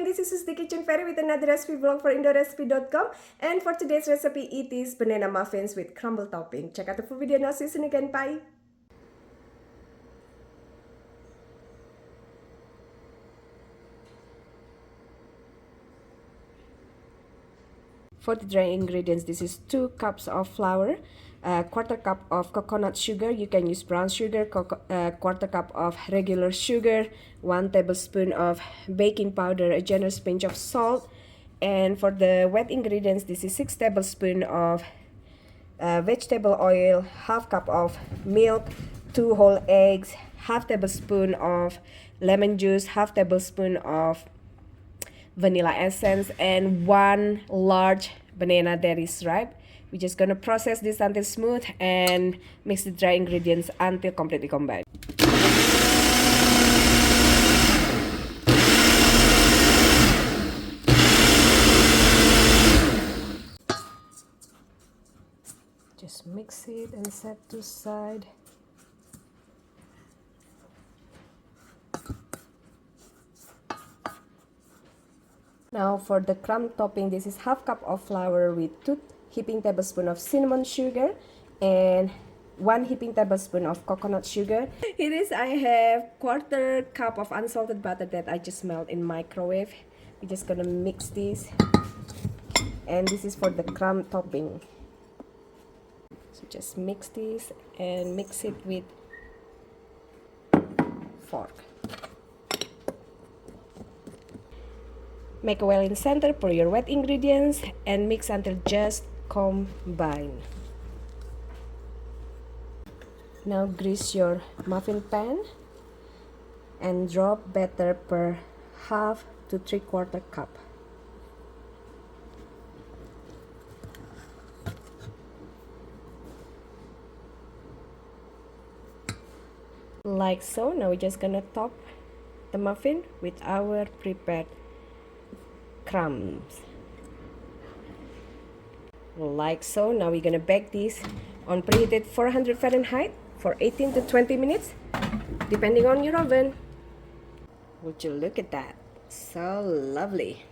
Sunshine. This is the Kitchen Fairy with another recipe vlog for indorecipe.com. And for today's recipe, it is banana muffins with crumble topping. Check out the full video now. See you soon again. Bye. For the dry ingredients, this is 2 cups of flour, a quarter cup of coconut sugar. You can use brown sugar, quarter cup of regular sugar, 1 tablespoon of baking powder, a generous pinch of salt. And for the wet ingredients, this is 6 tablespoons of vegetable oil, half cup of milk, 2 whole eggs, half tablespoon of lemon juice, half tablespoon of vanilla essence, and 1 large banana that is ripe. We're just gonna process this until smooth and mix the dry ingredients until completely combined. Just mix it and set to side. Now for the crumb topping, this is half cup of flour with 2 heaping tablespoons of cinnamon sugar and 1 heaping tablespoon of coconut sugar. Here is, I have quarter cup of unsalted butter that I just melt in microwave. We're just gonna mix this, and this is for the crumb topping. So just mix this and mix it with fork. Make a well in the center, pour your wet ingredients, and mix until just combine. Now grease your muffin pan and drop batter per half to 3/4 cup. Like so. Now we're just gonna top the muffin with our prepared crumbs. Like so. Now we're gonna bake this on preheated 400 Fahrenheit for 18 to 20 minutes depending on your oven. Would you look at that? So lovely.